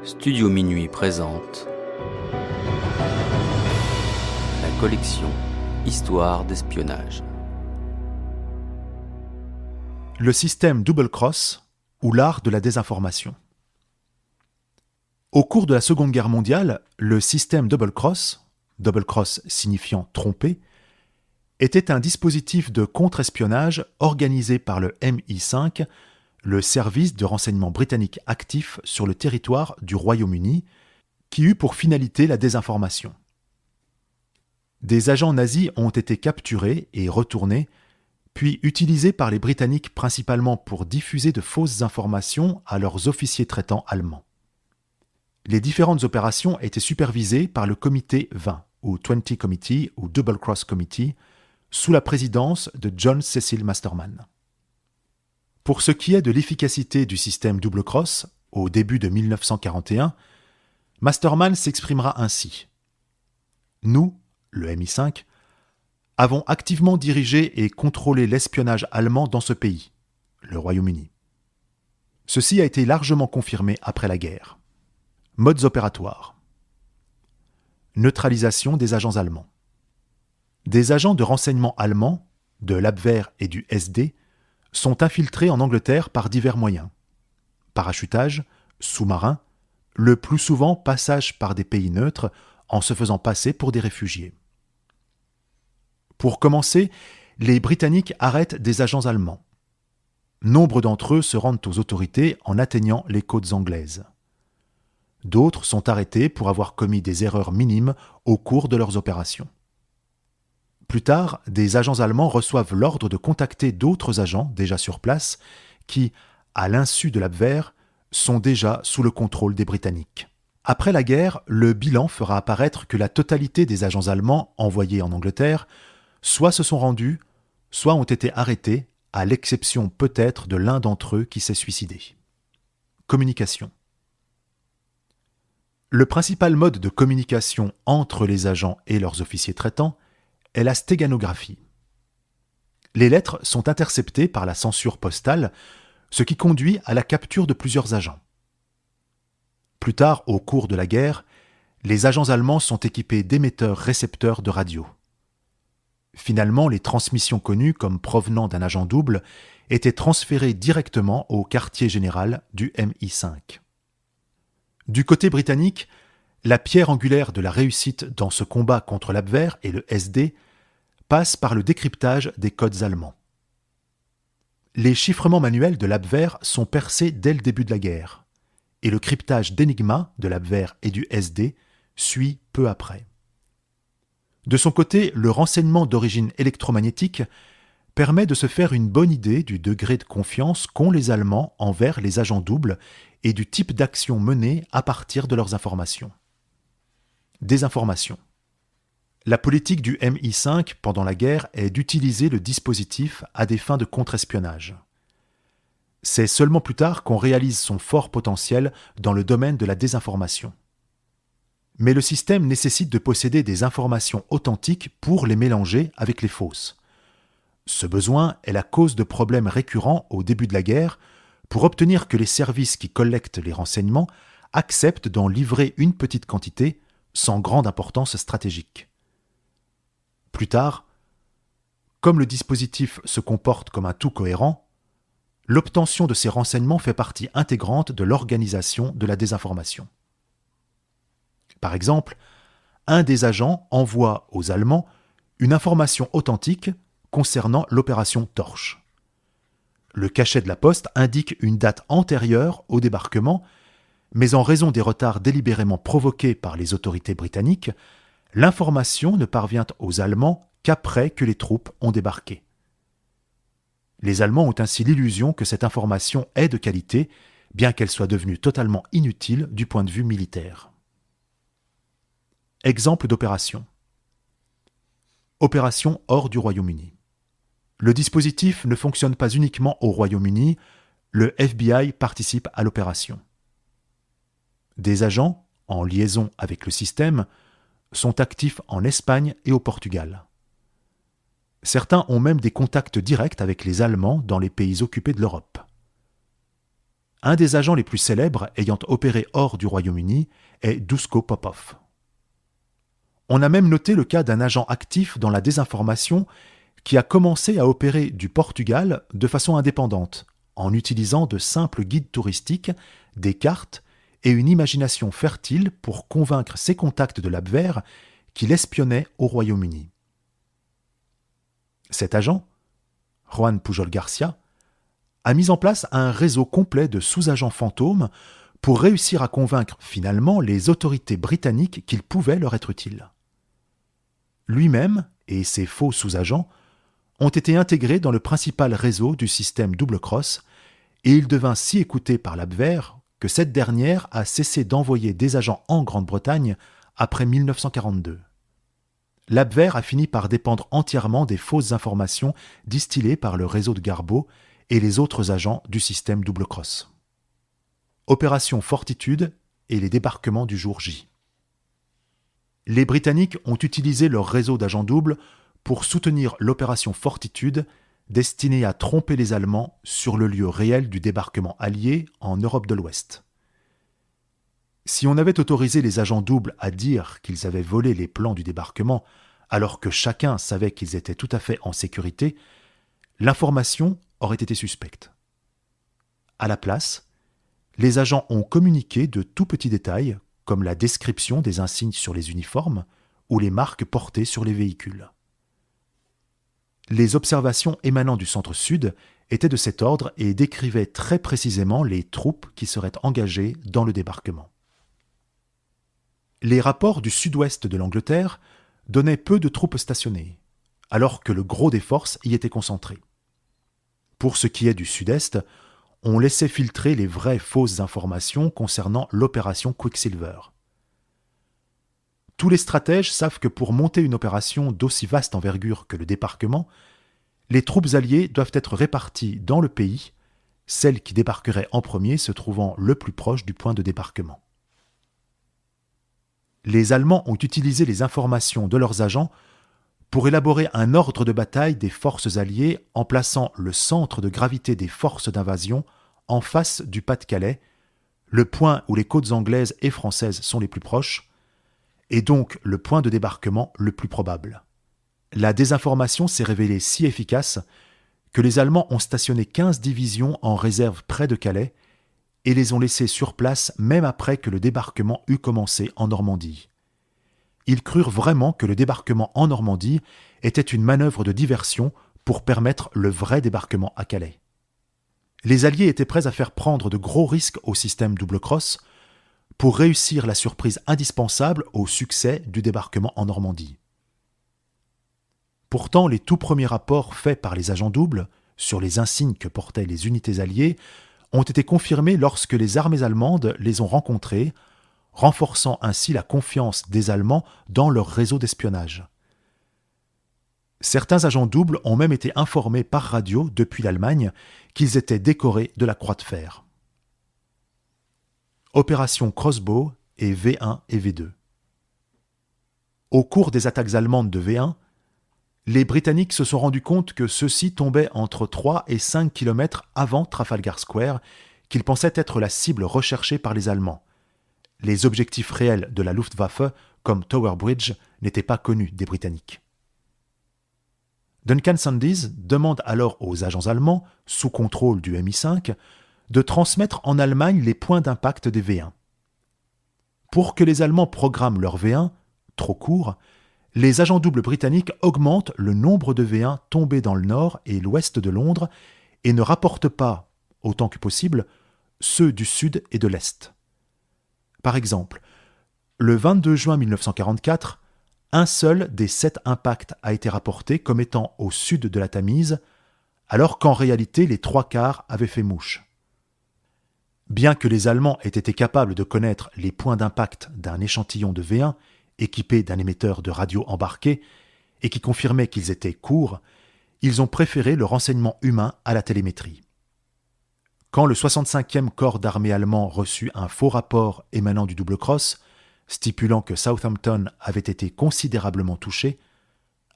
Studio Minuit présente la collection Histoire d'espionnage. Le système Double Cross ou l'art de la désinformation. Au cours de la Seconde Guerre mondiale, le système Double Cross signifiant tromper, était un dispositif de contre-espionnage organisé par le MI5, le service de renseignement britannique actif sur le territoire du Royaume-Uni, qui eut pour finalité la désinformation. Des agents nazis ont été capturés et retournés, puis utilisés par les Britanniques principalement pour diffuser de fausses informations à leurs officiers traitants allemands. Les différentes opérations étaient supervisées par le comité 20, ou 20 Committee, ou Double Cross Committee, sous la présidence de John Cecil Masterman. Pour ce qui est de l'efficacité du système Double Cross, au début de 1941, Masterman s'exprimera ainsi. Nous, le MI5, avons activement dirigé et contrôlé l'espionnage allemand dans ce pays, le Royaume-Uni. Ceci a été largement confirmé après la guerre. Modes opératoires. Neutralisation des agents allemands. Des agents de renseignement allemands, de l'Abwehr et du SD, sont infiltrés en Angleterre par divers moyens. Parachutage, sous-marin, le plus souvent passage par des pays neutres en se faisant passer pour des réfugiés. Pour commencer, les Britanniques arrêtent des agents allemands. Nombre d'entre eux se rendent aux autorités en atteignant les côtes anglaises. D'autres sont arrêtés pour avoir commis des erreurs minimes au cours de leurs opérations. Plus tard, des agents allemands reçoivent l'ordre de contacter d'autres agents déjà sur place qui, à l'insu de l'Abwehr, sont déjà sous le contrôle des Britanniques. Après la guerre, le bilan fera apparaître que la totalité des agents allemands envoyés en Angleterre soit se sont rendus, soit ont été arrêtés, à l'exception peut-être de l'un d'entre eux qui s'est suicidé. Communication. Le principal mode de communication entre les agents et leurs officiers traitants est la stéganographie. Les lettres sont interceptées par la censure postale, ce qui conduit à la capture de plusieurs agents. Plus tard, au cours de la guerre, les agents allemands sont équipés d'émetteurs-récepteurs de radio. Finalement, les transmissions connues comme provenant d'un agent double étaient transférées directement au quartier général du MI5. Du côté britannique, la pierre angulaire de la réussite dans ce combat contre l'Abwehr et le SD passe par le décryptage des codes allemands. Les chiffrements manuels de l'Abwehr sont percés dès le début de la guerre, et le cryptage d'Enigma de l'Abwehr et du SD suit peu après. De son côté, le renseignement d'origine électromagnétique permet de se faire une bonne idée du degré de confiance qu'ont les Allemands envers les agents doubles et du type d'action menée à partir de leurs informations. Désinformation. La politique du MI5 pendant la guerre est d'utiliser le dispositif à des fins de contre-espionnage. C'est seulement plus tard qu'on réalise son fort potentiel dans le domaine de la désinformation. Mais le système nécessite de posséder des informations authentiques pour les mélanger avec les fausses. Ce besoin est la cause de problèmes récurrents au début de la guerre pour obtenir que les services qui collectent les renseignements acceptent d'en livrer une petite quantité sans grande importance stratégique. Plus tard, comme le dispositif se comporte comme un tout cohérent, l'obtention de ces renseignements fait partie intégrante de l'organisation de la désinformation. Par exemple, un des agents envoie aux Allemands une information authentique concernant l'opération Torche. Le cachet de la poste indique une date antérieure au débarquement, mais en raison des retards délibérément provoqués par les autorités britanniques, l'information ne parvient aux Allemands qu'après que les troupes ont débarqué. Les Allemands ont ainsi l'illusion que cette information est de qualité, bien qu'elle soit devenue totalement inutile du point de vue militaire. Exemple d'opération. Opération hors du Royaume-Uni. Le dispositif ne fonctionne pas uniquement au Royaume-Uni, le FBI participe à l'opération. Des agents, en liaison avec le système, sont actifs en Espagne et au Portugal. Certains ont même des contacts directs avec les Allemands dans les pays occupés de l'Europe. Un des agents les plus célèbres ayant opéré hors du Royaume-Uni est Duško Popov. On a même noté le cas d'un agent actif dans la désinformation qui a commencé à opérer du Portugal de façon indépendante, en utilisant de simples guides touristiques, des cartes et une imagination fertile pour convaincre ses contacts de l'Abwehr qu'il espionnait au Royaume-Uni. Cet agent, Juan Pujol Garcia, a mis en place un réseau complet de sous-agents fantômes pour réussir à convaincre finalement les autorités britanniques qu'il pouvait leur être utile. Lui-même et ses faux sous-agents ont été intégrés dans le principal réseau du système Double Cross et il devint si écouté par l'Abwehr que cette dernière a cessé d'envoyer des agents en Grande-Bretagne après 1942. L'Abwehr a fini par dépendre entièrement des fausses informations distillées par le réseau de Garbo et les autres agents du système Double Cross. Opération Fortitude et les débarquements du jour J. Les Britanniques ont utilisé leur réseau d'agents doubles pour soutenir l'opération Fortitude destinée à tromper les Allemands sur le lieu réel du débarquement allié en Europe de l'Ouest. Si on avait autorisé les agents doubles à dire qu'ils avaient volé les plans du débarquement alors que chacun savait qu'ils étaient tout à fait en sécurité, l'information aurait été suspecte. À la place, les agents ont communiqué de tout petits détails comme la description des insignes sur les uniformes ou les marques portées sur les véhicules. Les observations émanant du centre-sud étaient de cet ordre et décrivaient très précisément les troupes qui seraient engagées dans le débarquement. Les rapports du sud-ouest de l'Angleterre donnaient peu de troupes stationnées, alors que le gros des forces y était concentré. Pour ce qui est du sud-est, on laissait filtrer les vraies fausses informations concernant l'opération Quicksilver. Tous les stratèges savent que pour monter une opération d'aussi vaste envergure que le débarquement, les troupes alliées doivent être réparties dans le pays, celles qui débarqueraient en premier se trouvant le plus proche du point de débarquement. Les Allemands ont utilisé les informations de leurs agents pour élaborer un ordre de bataille des forces alliées en plaçant le centre de gravité des forces d'invasion en face du Pas-de-Calais, le point où les côtes anglaises et françaises sont les plus proches, et donc le point de débarquement le plus probable. La désinformation s'est révélée si efficace que les Allemands ont stationné 15 divisions en réserve près de Calais et les ont laissées sur place même après que le débarquement eut commencé en Normandie. Ils crurent vraiment que le débarquement en Normandie était une manœuvre de diversion pour permettre le vrai débarquement à Calais. Les Alliés étaient prêts à faire prendre de gros risques au système Double Cross pour réussir la surprise indispensable au succès du débarquement en Normandie. Pourtant, les tout premiers rapports faits par les agents doubles sur les insignes que portaient les unités alliées ont été confirmés lorsque les armées allemandes les ont rencontrés, renforçant ainsi la confiance des Allemands dans leur réseau d'espionnage. Certains agents doubles ont même été informés par radio depuis l'Allemagne qu'ils étaient décorés de la Croix de Fer. Opération Crossbow et V1 et V2. Au cours des attaques allemandes de V1, les Britanniques se sont rendus compte que ceux-ci tombaient entre 3 et 5 km avant Trafalgar Square, qu'ils pensaient être la cible recherchée par les Allemands. Les objectifs réels de la Luftwaffe, comme Tower Bridge, n'étaient pas connus des Britanniques. Duncan Sandys demande alors aux agents allemands, sous contrôle du MI5, de transmettre en Allemagne les points d'impact des V1. Pour que les Allemands programment leur V1, trop court, les agents doubles britanniques augmentent le nombre de V1 tombés dans le nord et l'ouest de Londres et ne rapportent pas, autant que possible, ceux du sud et de l'est. Par exemple, le 22 juin 1944, un seul des 7 impacts a été rapporté comme étant au sud de la Tamise, alors qu'en réalité les 3/4 avaient fait mouche. Bien que les Allemands aient été capables de connaître les points d'impact d'un échantillon de V1 équipé d'un émetteur de radio embarqué et qui confirmait qu'ils étaient courts, ils ont préféré le renseignement humain à la télémétrie. Quand le 65e corps d'armée allemand reçut un faux rapport émanant du Double Cross, stipulant que Southampton avait été considérablement touché,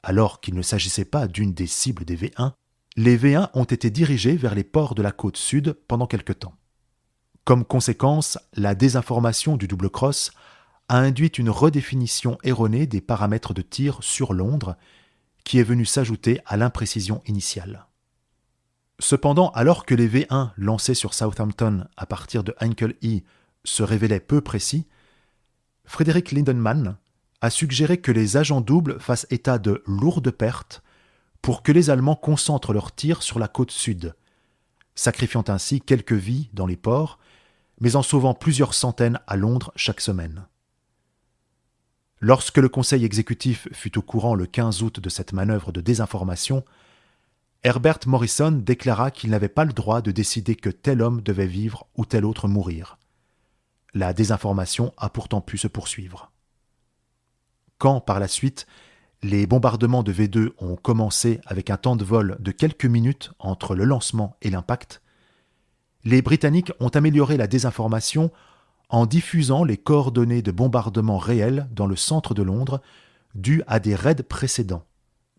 alors qu'il ne s'agissait pas d'une des cibles des V1, les V1 ont été dirigés vers les ports de la côte sud pendant quelque temps. Comme conséquence, la désinformation du double cross a induit une redéfinition erronée des paramètres de tir sur Londres, qui est venue s'ajouter à l'imprécision initiale. Cependant, alors que les V1 lancés sur Southampton à partir de Heinkel E se révélaient peu précis, Frederick Lindemann a suggéré que les agents doubles fassent état de lourdes pertes pour que les Allemands concentrent leurs tirs sur la côte sud, sacrifiant ainsi quelques vies dans les ports, mais en sauvant plusieurs centaines à Londres chaque semaine. Lorsque le Conseil exécutif fut au courant le 15 août de cette manœuvre de désinformation, Herbert Morrison déclara qu'il n'avait pas le droit de décider que tel homme devait vivre ou tel autre mourir. La désinformation a pourtant pu se poursuivre. Quand, par la suite, les bombardements de V2 ont commencé avec un temps de vol de quelques minutes entre le lancement et l'impact, les Britanniques ont amélioré la désinformation en diffusant les coordonnées de bombardements réels dans le centre de Londres dues à des raids précédents,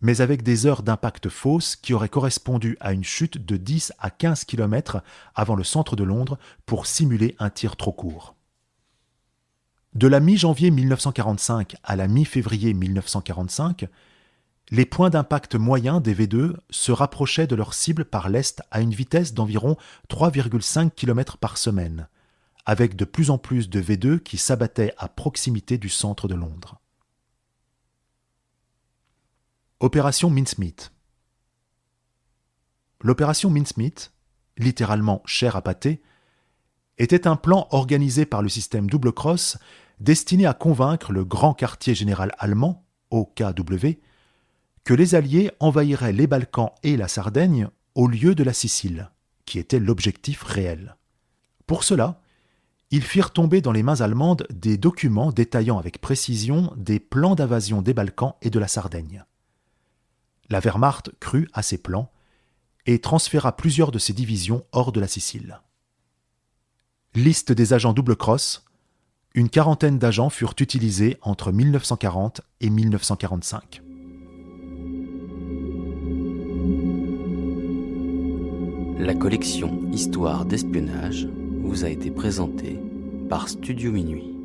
mais avec des heures d'impact fausses qui auraient correspondu à une chute de 10 à 15 km avant le centre de Londres pour simuler un tir trop court. De la mi-janvier 1945 à la mi-février 1945, les points d'impact moyens des V2 se rapprochaient de leur cible par l'est à une vitesse d'environ 3,5 km par semaine, avec de plus en plus de V2 qui s'abattaient à proximité du centre de Londres. Opération Mincemeat. L'opération Mincemeat, littéralement chair à pâté, était un plan organisé par le système double cross destiné à convaincre le grand quartier général allemand, OKW, que les Alliés envahiraient les Balkans et la Sardaigne au lieu de la Sicile, qui était l'objectif réel. Pour cela, ils firent tomber dans les mains allemandes des documents détaillant avec précision des plans d'invasion des Balkans et de la Sardaigne. La Wehrmacht crut à ces plans et transféra plusieurs de ses divisions hors de la Sicile. Liste des agents double cross. Une quarantaine d'agents furent utilisés entre 1940 et 1945. La collection Histoire d'espionnage vous a été présentée par Studio Minuit.